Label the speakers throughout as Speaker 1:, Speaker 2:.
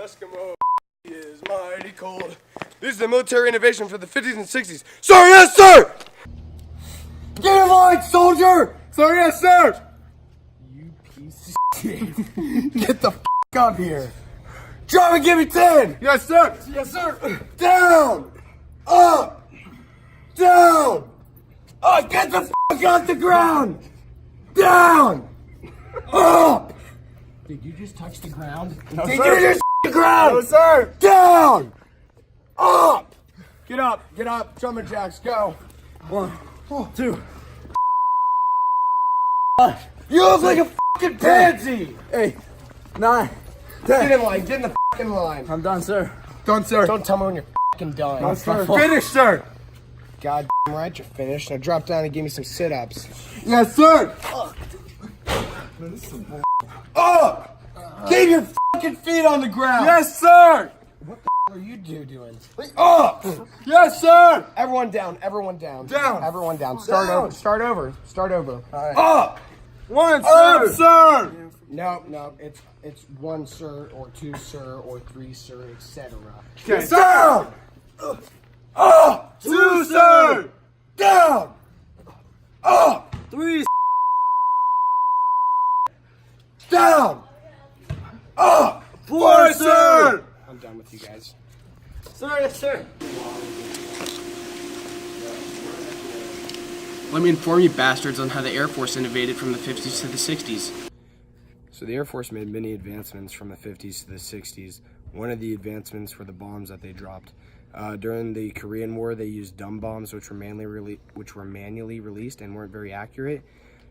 Speaker 1: Eskimo is mighty cold. This is a military innovation for the 50s and 60s. Sir, yes, sir! Get in line, soldier! Sir, yes, sir! You piece of shit. Get the f*** up here. Drop and give me 10! Yes, sir! Yes, sir! Down! Up! Down! Up! Get the f*** off the ground! Down! Up!
Speaker 2: Did you just touch the ground?
Speaker 1: No, Did you just the ground? No, sir! Down! Up! Get up, jumping jacks, go. 1, 2. You look like a fucking pansy!
Speaker 2: 8, 9, 10.
Speaker 1: Get in line, get in the fucking line.
Speaker 2: I'm done, sir.
Speaker 1: Done, sir.
Speaker 2: Don't tell me when you're fucking done.
Speaker 1: No, sir. Finished, sir. God right, you're finished. Now drop down and give me some sit-ups. Yes, sir. Man, this is some bull. Up! Keep your fucking feet on the ground. Yes, sir.
Speaker 2: What the are you doing?
Speaker 1: Up! Yes, sir.
Speaker 2: Everyone down. Everyone down.
Speaker 1: Down.
Speaker 2: Everyone down. Start over. Start over. Start over.
Speaker 1: All right. Up! 1, sir. Up, sir.
Speaker 2: No. It's 1, sir, or 2, sir, or 3, sir, etc.
Speaker 1: Okay. Down! Up! 2, sir. Down! Up!
Speaker 2: 3.
Speaker 1: Down! Up! 4, sir.
Speaker 2: I'm done with you guys.
Speaker 1: Sir, yes, sir.
Speaker 3: Let me inform you bastards on how the Air Force innovated from the 50s to the 60s. So the Air Force made many advancements from the 50s to the 60s. One of the advancements were the bombs that they dropped. During the Korean War, they used dumb bombs, which were manually released and weren't very accurate.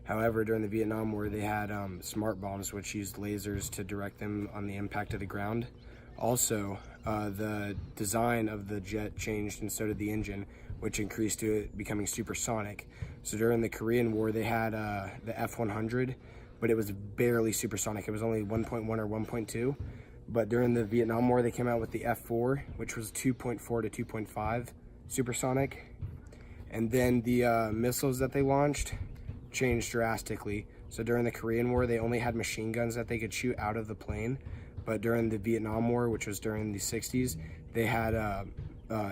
Speaker 3: However, during the Vietnam War, they had smart bombs, which used lasers to direct them on the impact of the ground. Also, the design of the jet changed, and so did the engine, which increased to it becoming supersonic. So during the Korean War, they had the F-100, but it was barely supersonic. It was only 1.1 or 1.2. But during the Vietnam War, they came out with the F-4, which was 2.4 to 2.5 supersonic. And then the missiles that they launched changed drastically. So during the Korean War, they only had machine guns that they could shoot out of the plane. But during the Vietnam War, which was during the 60s, they had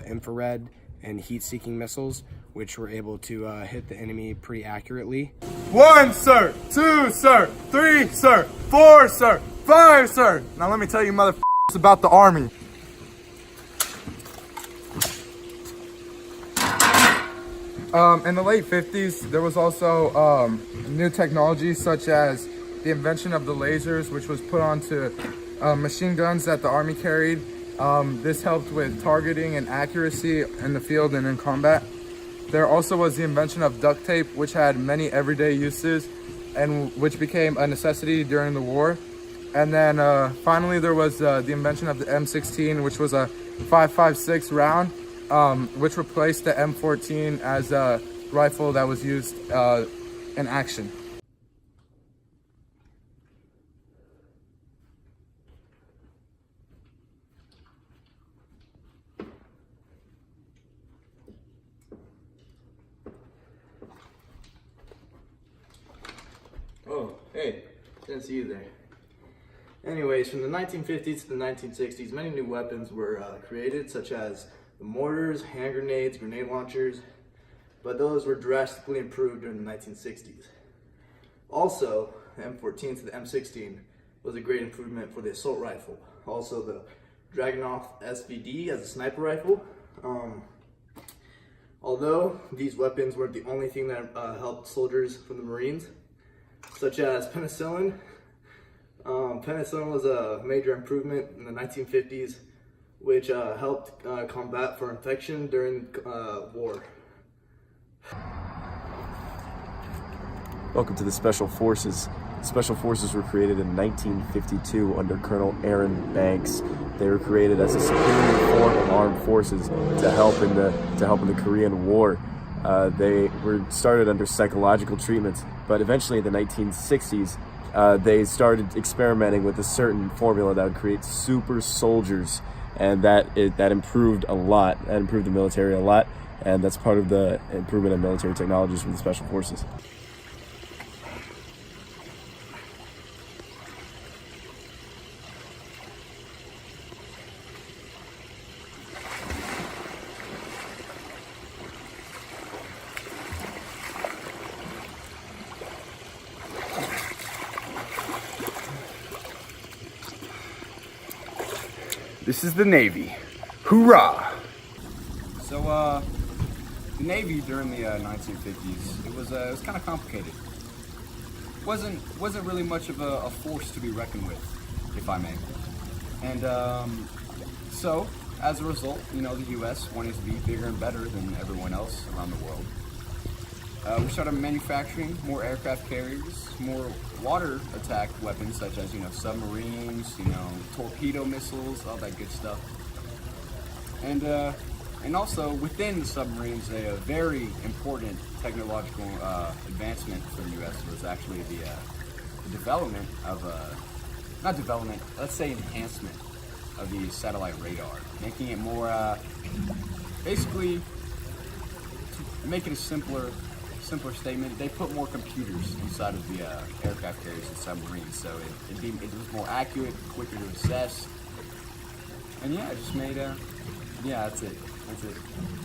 Speaker 3: infrared and heat-seeking missiles, which were able to hit the enemy pretty accurately.
Speaker 1: 1, sir. 2, sir. 3, sir. 4, sir. 5, sir. Now let me tell you motherfuckers about the Army. In the late 50s, there was also new technologies such as the invention of the lasers, which was put onto machine guns that the Army carried. This helped with targeting and accuracy in the field and in combat. There also was the invention of duct tape, which had many everyday uses and which became a necessity during the war. And then finally there was the invention of the M16, which was a 5.56 round, which replaced the M14 as a rifle that was used in action.
Speaker 4: Oh, hey, didn't see you there. Anyways, from the 1950s to the 1960s, many new weapons were created, such as the mortars, hand grenades, grenade launchers, but those were drastically improved during the 1960s. Also, the M14 to the M16 was a great improvement for the assault rifle. Also, the Dragunov SVD as a sniper rifle. Although these weapons weren't the only thing that helped soldiers from the Marines, such as penicillin. Penicillin was a major improvement in the 1950s, which helped combat for infection during war.
Speaker 5: Welcome to the Special Forces. Special Forces were created in 1952 under Colonel Aaron Banks. They were created as a superior form of armed forces to help in the Korean War. They were started under psychological treatments, but eventually in the 1960s, they started experimenting with a certain formula that would create super soldiers, and that improved a lot. That improved the military a lot, and that's part of the improvement of military technologies for the Special Forces.
Speaker 6: This is the Navy. Hoorah!
Speaker 7: So, the Navy during the 1950s, it was kind of complicated. Wasn't really much of a force to be reckoned with, if I may. And so, as a result, you know, the U.S. wanted to be bigger and better than everyone else around the world. We started manufacturing more aircraft carriers, more water attack weapons such as, you know, submarines, you know, torpedo missiles, all that good stuff. And also within the submarines, a very important technological advancement for the U.S. was actually the development of not development, let's say enhancement of the satellite radar, making it more basically to make it a simpler statement. They put more computers inside of the aircraft carriers and submarines, so it was more accurate, quicker to assess, and yeah, it just made yeah, that's it.